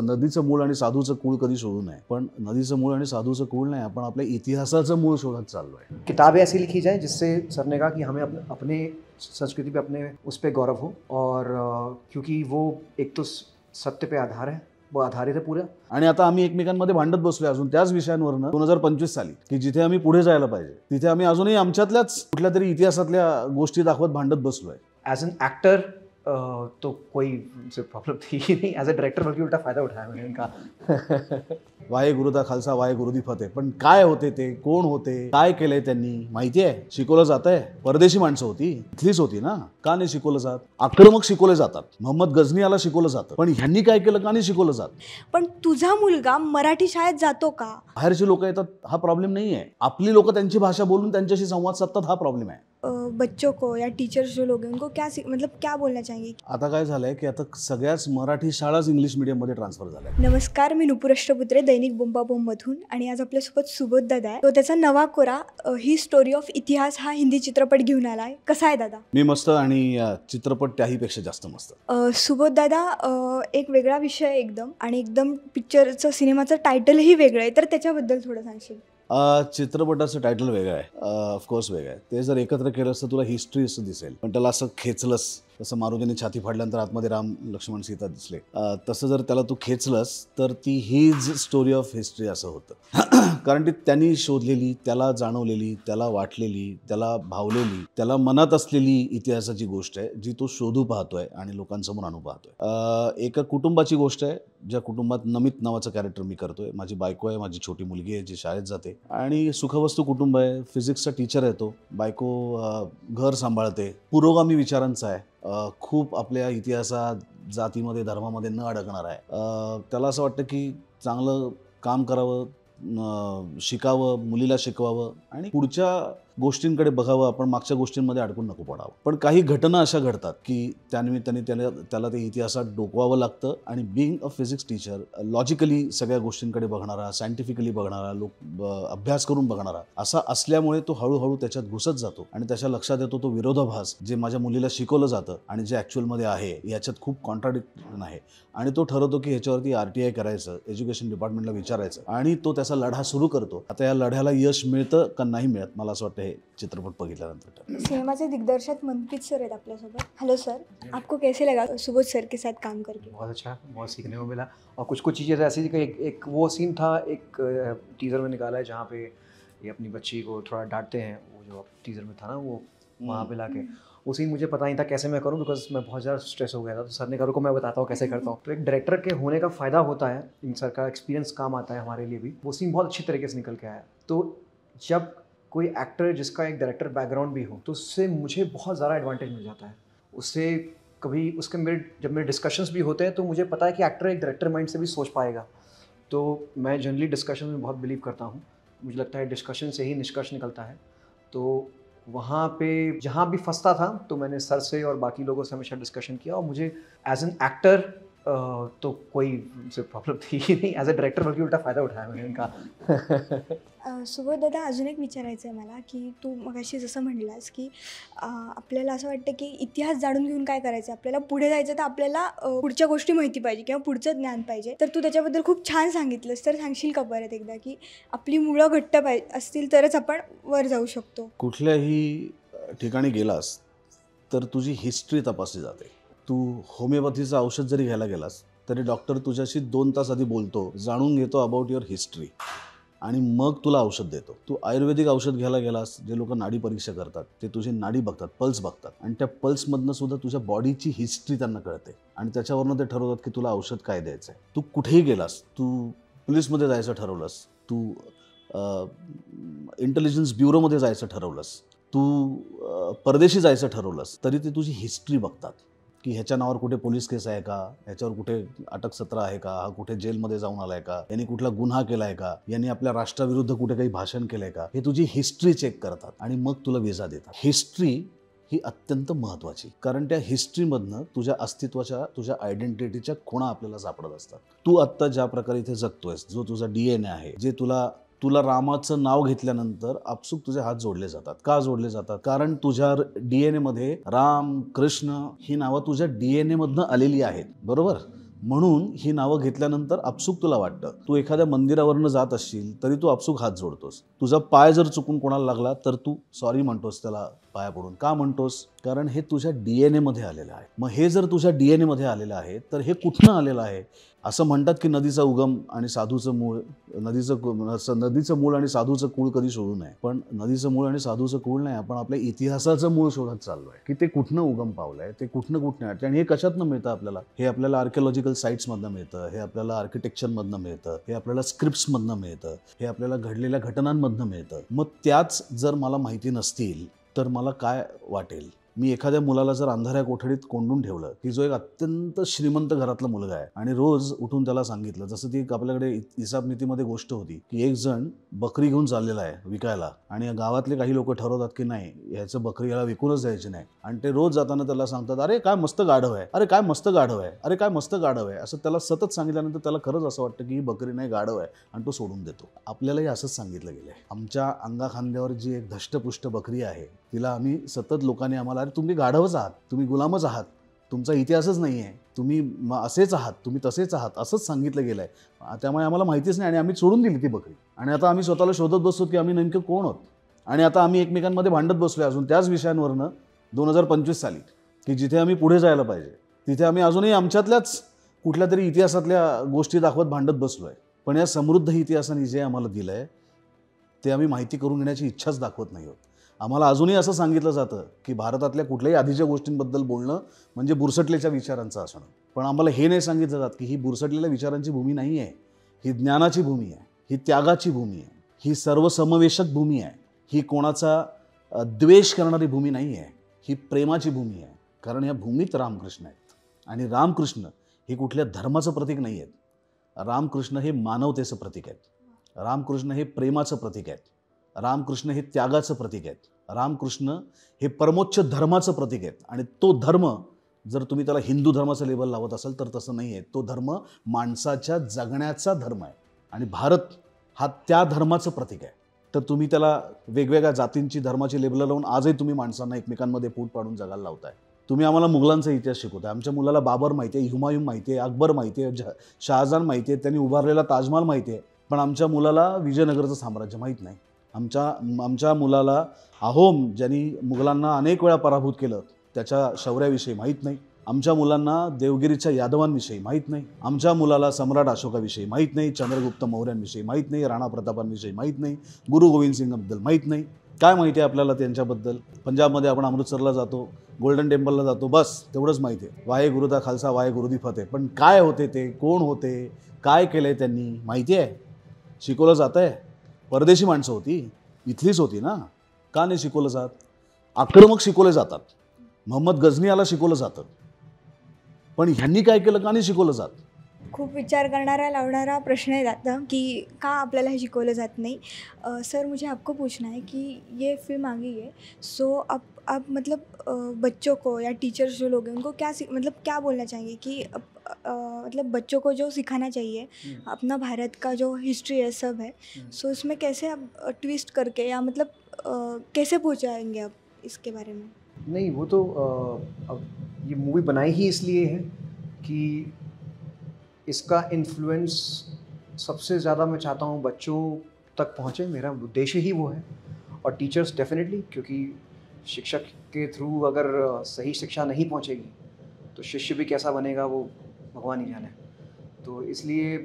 नदीचं मूळ आणि साधूचं कूळ कधी शोधू नये, पण नदीचं मूळ आणि साधूचं कूळ नाही, आपण आपल्या इतिहासाचं मूळ शोधत चाललोय. किताबें ऐसी लिखी जाए जिससे सर ने कहा कि हमें अपने संस्कृति पे अपने उस पर गौरव हो, और क्योंकि वो एक तो सत्य पे आधार है, वो आधारित है पूरा. आणि आता आम्ही एकमेकांमध्ये भांडत बसलोय अजून त्याच विषयांवरनं 2025 साली, की जिथे आम्ही पुढे जायला पाहिजे तिथे आम्ही अजूनही आमच्यातल्याच कुठल्या तरी इतिहासातल्या गोष्टी दाखवत भांडत बसलोय. एज एन एक्टर तो कोई मुझसे प्रॉब्लम थी ही नहीं. एज अ डायरेक्टर बल्कि उल्टा फायदा उठाया मैंने इनका. वाहे गुरुदा खालसा वाहे गुरुदी फते. पण काय होते ते, कोण होते, काय केलंय त्यांनी माहिती आहे? शिकवलं जात आहे? परदेशी माणसं होती, इथलीच होती ना, का नाही शिकवलं जात? आक्रमक शिकवले जातात. मोहम्मद गझनी शिकवलं जातं, पण ह्यांनी काय केलं का नाही शिकवलं जात? पण तुझा मुलगा मराठी शाळेत जातो का? बाहेरची लोक येतात हा प्रॉब्लेम नाही आहे, आपली लोक त्यांची भाषा बोलून त्यांच्याशी संवाद साधतात हा प्रॉब्लेम आहे. बच्चों को या टीचर्स जो लोग हैं उनको क्या मतलब क्या बोलना चाहेंगे? आता काय झालंय की आता सगळ्याच मराठी शाळाच इंग्लिश मीडियम मध्ये ट्रान्सफर झाल्या. नमस्कार, मी नुपूर अष्टपुत्रे, दैनिक बोंबाबोंबमधून, आणि आज आपल्यासोबत सुबोध दादा आहे. तो त्याचा नवा कोरा ही स्टोरी ऑफ इतिहास हा हिंदी चित्रपट घेऊन आलाय. कसा आहे दादा? मी मस्त, आणि चित्रपट त्याहीपेक्षा जास्त मस्त. सुबोध दादा, एक वेगळा विषय आहे एकदम, आणि एकदम पिक्चरचं सिनेमाचं टायटलही वेगळं आहे, तर त्याच्याबद्दल थोडं सांगशील? चित्रपटाचं टायटल वेगळं आहे, ऑफकोर्स वेगळं आहे. ते जर एकत्र केलं असतं तुला हिस्ट्री असं दिसेल, पण त्याला असं खेचलंस, तसं मारुतीने छाती फाडल्यानंतर आतमध्ये राम लक्ष्मण सीता दिसले, तसं जर त्याला तू खेचलंस तर ती हीज स्टोरी ऑफ हिस्ट्री असं होतं. कारण ती त्यांनी शोधलेली, त्याला जाणवलेली, त्याला वाटलेली, त्याला भावलेली, त्याला मनात असलेली इतिहासाची गोष्ट आहे, जी तो शोधू पाहतोय आणि लोकांसमोर आणू पाहतोय. एका कुटुंबाची गोष्ट आहे, ज्या कुटुंबात नमित नावाचं कॅरेक्टर मी करतोय. माझी बायको आहे, माझी छोटी मुलगी आहे जी शाळेत जाते, आणि सुखवस्तू कुटुंब आहे. फिजिक्सचा टीचर आहे तो, बायको घर सांभाळते, पुरोगामी विचारांचा आहे, खूप आपल्या इतिहासात, जातीमध्ये, धर्मामध्ये न अडकणार आहे. त्याला असं वाटतं की चांगलं काम करावं, शिकावं, मुलीला शिकवावं आणि पुढच्या गोष्टींकडे बघावं, आपण मागच्या गोष्टींमध्ये अडकून नको पडावं. पण काही घटना अशा घडतात की त्यानिमित्ताने त्याला ते इतिहासात डोकवावं लागतं, आणि being a physics teacher, logically सगळ्या गोष्टींकडे बघणारा, सायंटिफिकली बघणारा, अभ्यास करून बघणारा असा असल्यामुळे तो हळूहळू त्याच्यात घुसत जातो, आणि त्याच्या लक्षात येतो तो विरोधाभास जे माझ्या मुलीला शिकवलं जातं आणि जे ॲक्च्युअलमध्ये आहे याच्यात खूप कॉन्ट्राडिक्शन आहे, आणि तो ठरवतो की ह्याच्यावरती RTI करायचं, एज्युकेशन डिपार्टमेंटला विचारायचं, आणि तो त्याचा लढा सुरू करतो. आता या लढ्याला यश मिळतं का नाही मिळत, मला असं वाटतं हे चित्रपट बघितल्यानंतर. सिनेमा के दिग्दर्शक मनप्रीत सर है अपने सोबत. हेलो सर, आपको कैसे लगा सुबोध सर के साथ काम करके? बहुत अच्छा, बहुत सीखने को मिला, और कुछ चीज़ें ऐसी थी कि एक वो सीन था, एक टीज़र में निकाला है जहाँ पे ये अपनी बच्ची को थोड़ा डांटते हैं, वो जो टीज़र में था ना, वो वहाँ पे लाके, वो सीन मुझे पता नहीं था कैसे मैं करूँ, बिकॉज मैं बहुत ज़्यादा स्ट्रेस हो गया था. तो सर ने कहा रुको मैं बताता हूँ कैसे करता हूँ. तो एक डायरेक्टर के होने का फ़ायदा होता है, इन सर का एक्सपीरियंस काम आता है हमारे लिए भी. वो सीन बहुत अच्छी तरीके से निकल के आया. तो जब कोई एक्टर जिसका एक डायरेक्टर बैकग्राउंड भी हो, तो उससे मुझे बहुत ज़्यादा एडवांटेज मिल जाता है. उससे कभी उसके जब मेरे डिस्कशंस भी होते हैं तो मुझे पता है कि एक्टर एक डायरेक्टर माइंड से भी सोच पाएगा. तो मैं जनरली डिस्कशन में बहुत बिलीव करता हूँ. मुझे लगता है डिस्कशन से ही निष्कर्ष निकलता है. तो वहाँ पे जहाँ भी फंसता था तो मैंने सर से और बाकी लोगों से हमेशा डिस्कशन किया, और मुझे एज एन एक्टर तो कोई मुझसे प्रॉब्लम थी ही नहीं. एज अ डायरेक्टर बल्कि उल्टा फ़ायदा उठाया मैंने इनका. सुबोध दादा, अजून एक विचारायचं आहे मला, की तू मगाशी जसं म्हणलास की आपल्याला असं वाटतं की इतिहास जाणून घेऊन काय करायचं, आपल्याला पुढे जायचं तर आपल्याला पुढच्या गोष्टी माहिती पाहिजे किंवा पुढचं ज्ञान पाहिजे. तर तू त्याच्याबद्दल खूप छान सांगितलंस, तर सांगशील का परत एकदा की आपली मुळं घट्ट असतील तरच आपण वर जाऊ शकतो? कुठल्याही ठिकाणी गेलास तर तुझी हिस्ट्री तपासली जाते. तू होमिओपॅथीचं औषध जरी घ्यायला गेलास तरी डॉक्टर तुझ्याशी 2 तास आधी बोलतो, जाणून घेतो अबाउट युअर हिस्ट्री, आणि मग तुला औषध देतो. तू आयुर्वेदिक औषध घ्यायला गेलास, जे लोक नाडी परीक्षा करतात ते तुझी नाडी बघतात, पल्स बघतात, आणि त्या पल्समधनं सुद्धा तुझ्या बॉडीची हिस्ट्री त्यांना कळते, आणि त्याच्यावरनं ते ठरवतात की तुला औषध काय द्यायचं आहे. तू कुठेही गेलास, तू पोलीसमध्ये जायचं ठरवलंस, तू इंटेलिजन्स ब्युरोमध्ये जायचं ठरवलंस, तू परदेशी जायचं ठरवलंस, तरी ते तुझी हिस्ट्री बघतात की ह्याच्या नावावर कुठे पोलीस केस आहे का, ह्याच्यावर कुठे अटक सत्र आहे का, हा कुठे जेलमध्ये जाऊन आलाय का, यांनी कुठला गुन्हा केलाय का, यांनी आपल्या राष्ट्राविरुद्ध कुठे काही भाषण केलंय का, हे तुझी हिस्ट्री चेक करतात आणि मग तुला व्हिसा देतात. हिस्ट्री ही अत्यंत महत्त्वाची, कारण त्या हिस्ट्रीमधनं तुझ्या अस्तित्वाच्या, तुझ्या आयडेंटिटीच्या खुणा आपल्याला सापडत असतात. तू आत्ता ज्या प्रकारे इथे जगतोयस, जो तुझा DNA आहे, जे तुला रामाचं नाव घेतल्यानंतर आपसुक तुझे हात जोडले जातात. का जोडले जातात? कारण तुझ्या DNA मध्ये राम, कृष्ण ही नावं तुझ्या DNA मधनं आलेली आहेत, बरोबर? म्हणून ही नावं घेतल्यानंतर आपसूक तुला वाटतं. तू एखाद्या मंदिरावरनं जात असशील तरी तू आपसूक हात जोडतोस. तुझा पाय जर चुकून कोणाला लागला तर तू सॉरी म्हणतोस त्याला पाया पडून. का म्हणतोस? कारण हे तुझ्या DNA मध्ये आलेलं आहे. मग हे जर तुझ्या DNA मध्ये आलेलं आहे तर हे कुठनं आलेलं आहे? असं म्हणतात की नदीचा उगम आणि साधूचं मूळ, नदीचं मूळ आणि साधूचं कूळ कधी शोधू नये. पण नदीचं मूळ आणि साधूचं कूळ नाही, आपण आपल्या इतिहासाचं मूळ शोधत चाललोय की ते कुठनं उगम पावलंय, ते कुठनं आणि हे कशातनं मिळतं आपल्याला? हे आपल्याला आर्किओलॉजिकल साईट्समधनं मिळतं, हे आपल्याला आर्किटेक्चरमधनं मिळतं, हे आपल्याला स्क्रिप्ट्समधनं मिळतं, हे आपल्याला घडलेल्या घटनांमधनं मिळतं. मग त्याच जर मला माहिती नसतील तर मला काय वाटेल? मी एखाद्या मुलाला जर अंधाऱ्या कोठडीत कोंडून ठेवलं की जो एक अत्यंत श्रीमंत घरातला मुलगा आहे आणि रोज उठून त्याला सांगितलं, जसं ती आपल्याकडे हिसाब नीतीमध्ये गोष्ट होती की एक जण बकरी घेऊन चाललेला आहे विकायला आणि गावातले काही लोक ठरवतात की नाही ह्याचं बकरी याला विकूनच द्यायची नाही आणि ते रोज जाताना त्याला सांगतात, अरे काय मस्त गाढव आहे, अरे काय मस्त गाढव आहे, अरे काय मस्त गाढव आहे, असं त्याला सतत सांगितल्यानंतर त्याला खरंच असं वाटतं की ही बकरी नाही गाढव आहे आणि तो सोडून देतो. आपल्यालाही असंच सांगितलं गेलं आहे. आमच्या अंगाखांद्यावर जी एक धष्टपुष्ट बकरी आहे तिला आम्ही सतत लोकांनी आम्हाला, अरे तुम्ही गाढवच आहात, तुम्ही गुलामच आहात, तुमचा इतिहासच नाही आहे, तुम्ही असेच आहात, तुम्ही तसेच आहात, असंच सांगितलं गेलं आहे. त्यामुळे आम्हाला माहितीच नाही आणि आम्ही सोडून दिली ती बकरी आणि आता आम्ही स्वतःला शोधत बसतो की आम्ही नेमकं कोण आहोत. आणि आता आम्ही एकमेकांमध्ये भांडत बसलोय अजून त्याच विषयांवरनं 2025 साली की जिथे आम्ही पुढे जायला पाहिजे तिथे आम्ही अजूनही आमच्यातल्याच कुठल्या तरी इतिहासातल्या गोष्टी दाखवत भांडत बसलोय. पण या समृद्ध इतिहासाने जे आम्हाला दिलं आहे ते आम्ही माहिती करून घेण्याची इच्छाच दाखवत नाही आहोत. आम्हाला अजूनही असं सांगितलं जातं की भारतातल्या कुठल्याही आधीच्या गोष्टींबद्दल बोलणं म्हणजे बुरसटलेल्या विचारांचं असणं. पण आम्हाला हे नाही सांगितलं जात की ही बुरसटलेल्या विचारांची भूमी नाही आहे, ही ज्ञानाची भूमी आहे, ही त्यागाची भूमी आहे, ही सर्वसमावेशक भूमी आहे, ही कोणाचा द्वेष करणारी भूमी नाही आहे, ही प्रेमाची भूमी आहे. कारण या भूमीत रामकृष्ण आहेत आणि रामकृष्ण हे कुठल्या धर्माचं प्रतीक नाही आहेत. रामकृष्ण हे मानवतेचं प्रतीक आहेत, रामकृष्ण हे प्रेमाचं प्रतीक आहेत, रामकृष्ण हे त्यागाचं प्रतीक आहेत, रामकृष्ण हे परमोच्च धर्माचं प्रतीक आहेत. आणि तो धर्म जर तुम्ही त्याला हिंदू धर्माचं लेबल लावत असाल तर तसं नाही आहे. तो धर्म माणसाच्या जगण्याचा धर्म आहे आणि भारत हा त्या धर्माचं प्रतीक आहे. तर तुम्ही त्याला वेगवेगळ्या जातींची धर्माची लेबलं लावून आजही तुम्ही माणसांना एकमेकांमध्ये फूट पाडून जगायला लावताय. तुम्ही आम्हाला मुघलांचा इतिहास शिकवताय. आमच्या मुलाला बाबर माहिती आहे, हुमायून माहिती आहे, अकबर माहिती आहे, शहाजहान माहिती आहे, त्यांनी उभारलेला ताजमहाल माहिती आहे. पण आमच्या मुलाला विजयनगरचं साम्राज्य माहीत नाही. आमच्या मुलाला अहोम ज्यांनी मुघलांना अनेक वेळा पराभूत केलं त्याच्या शौर्याविषयी माहीत नाही. आमच्या मुलांना देवगिरीच्या यादवांविषयी माहीत नाही. आमच्या मुलाला सम्राट अशोकाविषयी माहीत नाही, चंद्रगुप्त मौर्यांविषयी माहीत नाही, राणा प्रतापांविषयी माहीत नाही, गुरु गोविंद सिंगबद्दल माहीत नाही. काय माहिती आहे आपल्याला त्यांच्याबद्दल? पंजाबमध्ये आपण अमृतसरला जातो, गोल्डन टेम्पलला जातो, बस तेवढंच माहिती आहे. वाहे गुरुदा खालसा वाहे गुरुदी फतेह. पण काय होते ते, कोण होते, काय केलं आहे त्यांनी माहिती आहे? शिकवलं जातं आहे? परदेशी माणसं होती, इथलीच होती ना, का नाही शिकवलं जात? आक्रमक शिकवले जातात. मोहम्मद गझनी याला शिकवलं जातं, पण ह्यांनी काय केलं का नाही शिकवलं जात? खूप विचार करणारा लावणारा प्रश्न है आता कि का आपल्याला हे शिकवलं जात नहीं. सर मुझे आपको पूछना है कि ये फिल्म आ गई है, सो अब मतलब बच्चों को या टीचर्स जो लोग हैं उनको मतलब क्या बोलना चाहेंगे कि मतलब बच्चों को जो सिखाना चाहिए अपना भारत का जो हिस्ट्री है सब है, सो इसमें कैसे अब ट्विस्ट करके या मतलब कैसे पहुँचाएंगे अब इसके बारे में? नहीं वो तो अब ये मूवी बनाई ही इसलिए है कि इसका इन्फ्लुएंस सबसे ज़्यादा मैं चाहता हूँ बच्चों तक पहुँचे, मेरा उद्देश्य ही वो है. और टीचर्स डेफिनेटली, क्योंकि शिक्षक के थ्रू अगर सही शिक्षा नहीं पहुँचेगी तो शिष्य भी कैसा बनेगा वो भगवान ही जाने. तो इसलिए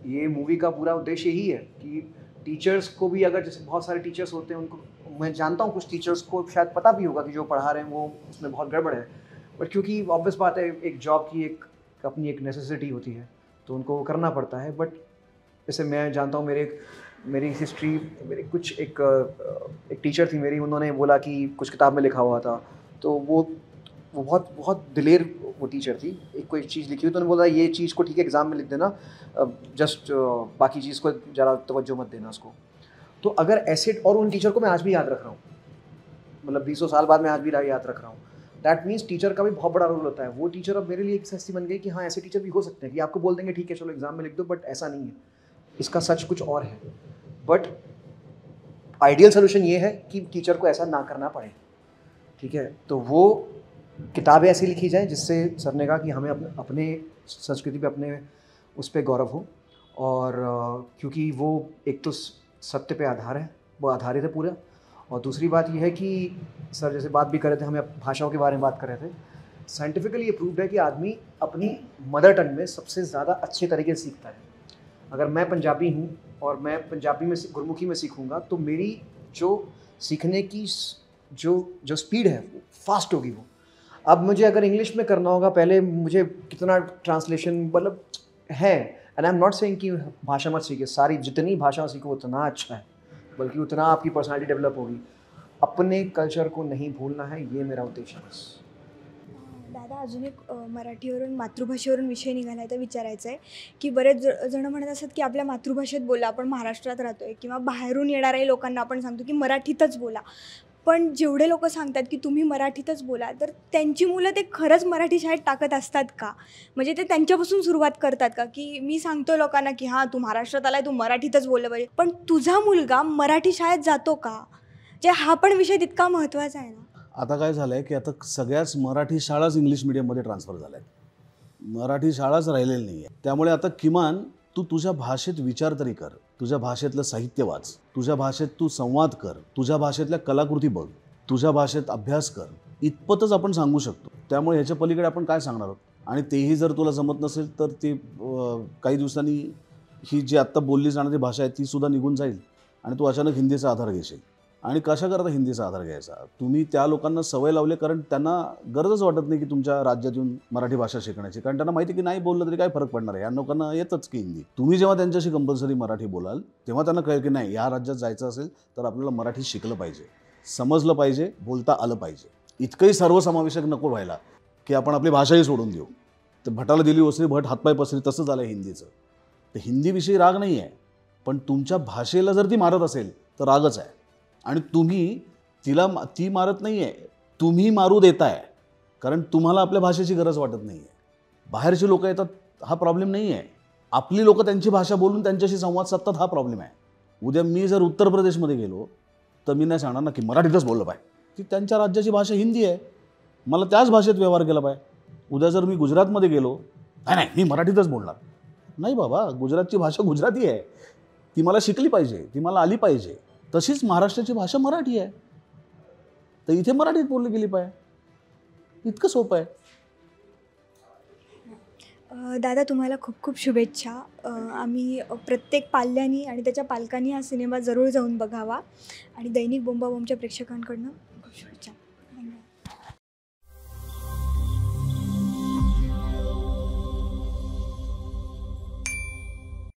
ये मूवी का पूरा उद्देश्य ही है कि टीचर्स को भी, अगर जैसे बहुत सारे टीचर्स होते हैं उनको, मैं जानता हूँ कुछ टीचर्स को शायद पता भी होगा कि जो पढ़ा रहे हैं वो उसमें बहुत गड़बड़ है, बट क्योंकि ऑब्वियस बात है एक जॉब की अपनी एक नेसेसिटी होती है तो उनको वो करना पड़ता है. बट जैसे मैं जानता हूँ मेरी हिस्ट्री, मेरी कुछ एक टीचर थी मेरी, उन्होंने बोला कि कुछ किताब में लिखा हुआ था, तो वो बहुत बहुत दिलेर वो टीचर थी. एक कोई चीज़ लिखी हुई तो उन्होंने बोला ये चीज़ को ठीक है एग्ज़ाम में लिख देना, जस्ट बाकी चीज़ को ज़्यादा तवज्जो मत देना उसको. तो अगर ऐसे, और उन टीचर को मैं आज भी याद रख रहा हूँ, मतलब 20 साल बाद मैं आज भी याद रख रहा हूँ. दैट मीन्स टीचर का भी बहुत बड़ा रोल होता है. वो टीचर अब मेरे लिए एक सस्ती बन गई कि हाँ ऐसे टीचर भी हो सकते हैं कि आपको बोल देंगे ठीक है चलो एग्जाम में लिख दो, बट ऐसा नहीं है, इसका सच कुछ और है. बट आइडियल सोल्यूशन ये है कि टीचर को ऐसा ना करना पड़े, ठीक है. तो वो किताबें ऐसी लिखी जाएं जिससे सर ने कहा कि हमें अपने संस्कृति पे, अपने उस पर गौरव हो। और क्योंकि वो एक तो सत्य पे आधार है, वो आधारित है पूरा। और दूसरी बात यह है कि सर जैसे बात भी कर रहे थे, हमें भाषाओं के बारे में बात कर रहे थे, साइंटिफिकली ये प्रूव्ड है कि आदमी अपनी मदर टंग में सबसे ज़्यादा अच्छे तरीके से सीखता है। अगर मैं पंजाबी हूँ और मैं पंजाबी में गुरमुखी में सीखूँगा तो मेरी जो सीखने की जो स्पीड है वो फास्ट होगी। वो अब मुझे अगर इंग्लिश में करना होगा, पहले मुझे कितना ट्रांसलेशन मतलब है। And I am not saying कि भाषा मत सीखे, सारी जितनी भाषा सीखो उतना अच्छा है, बल्कि उतना आपकी पर्सनालिटी डेवलप होगी। अपने कल्चर को नहीं भूलना है, ये मेरा उद्देश्य है बस। दादा, अजून एक मराठीवरून मातृभाषेवरून विषय निघाला आहे तर विचारायचं आहे की बरेच जण म्हणत असतात की आपल्या मातृभाषेत बोला, आपण महाराष्ट्रात राहतो आहे, किंवा बाहेरून येणाऱ्या लोकांना आपण सांगतो की मराठीतच बोला. पण जेवढे लोक सांगतात की तुम्ही मराठीतच बोला, तर त्यांची मुलं ते खरंच मराठी शाळेत टाकत असतात का? म्हणजे ते त्यांच्यापासून सुरुवात करतात का की मी सांगतो लोकांना की हां तू महाराष्ट्रात आलाय, तू मराठीतच बोललं पाहिजे, पण तुझा मुलगा मराठी शाळेत जातो का? जे हा पण विषय तितका महत्त्वाचा आहे ना. आता काय झालं आहे की आता सगळ्याच मराठी शाळाच इंग्लिश मिडियममध्ये ट्रान्सफर झाल्या आहेत. मराठी शाळाच राहिलेली नाही आहे. त्यामुळे आता किमान तू तुझ्या भाषेत विचार तरी कर, तुझ्या भाषेतलं साहित्य वाच, तुझ्या भाषेत तू संवाद कर, तुझ्या भाषेतल्या कलाकृती बघ, तुझ्या भाषेत अभ्यास कर, इतपतच आपण सांगू शकतो. त्यामुळे ह्याच्या पलीकडे आपण काय सांगणार आहोत? आणि तेही जर तुला जमत नसेल तर ते काही दिवसांनी ही जी आत्ता बोलली जाणारी भाषा आहे ती सुद्धा निघून जाईल आणि तू अचानक हिंदीचा आधार घेशील. आणि कशा करता हिंदीचा आधार घ्यायचा? तुम्ही त्या लोकांना सवय लावले, कारण त्यांना गरजच वाटत नाही की तुमच्या राज्यात येऊन मराठी भाषा शिकण्याची, कारण त्यांना माहिती की नाही बोललं तरी काय फरक पडणार आहे, या लोकांना येतच की हिंदी. तुम्ही जेव्हा त्यांच्याशी कंपल्सरी मराठी बोलाल तेव्हा त्यांना कळेल की नाही, या राज्यात जायचं असेल तर आपल्याला मराठी शिकलं पाहिजे, समजलं पाहिजे, बोलता आलं पाहिजे. इतकंही सर्वसमावेशक नको व्हायला की आपण आपली भाषाही सोडून देऊ. तर भटाला दिली ओसरी भट हातपाय पसरी, तसं झालं हिंदीचं. तर हिंदीविषयी राग नाही आहे, पण तुमच्या भाषेला जर ती मारत असेल तर रागच आहे. आणि तुम्ही ती मारत नाही आहे, तुम्ही मारू देताय, कारण तुम्हाला आपल्या भाषेची गरज वाटत नाही आहे. बाहेरची लोक येतात हा प्रॉब्लेम नाही आहे, आपली लोक त्यांची भाषा बोलून त्यांच्याशी संवाद साधतात हा प्रॉब्लेम आहे. उद्या मी जर उत्तर प्रदेशमध्ये गेलो तर मी नाही सांगणार ना की मराठीतच बोललं पाहिजे, की त्यांच्या राज्याची भाषा हिंदी आहे, मला त्याच भाषेत व्यवहार केला पाहिजे. उद्या जर मी गुजरातमध्ये गेलो, नाही मी मराठीतच बोलणार, नाही बाबा, गुजरातची भाषा गुजराती आहे, ती मला शिकली पाहिजे, ती मला आली पाहिजे. तशीच महाराष्ट्राची भाषा मराठी आहे, तर इथे मराठीत बोलली गेली पाहिजे. इतकं सोपं आहे. दादा, तुम्हाला खूप खूप शुभेच्छा. आम्ही प्रत्येक पाल्यांनी आणि त्याच्या पालकांनी हा सिनेमा जरूर जाऊन बघावा, आणि दैनिक बोंबाबोंबच्या प्रेक्षकांकडनं खूप शुभेच्छा.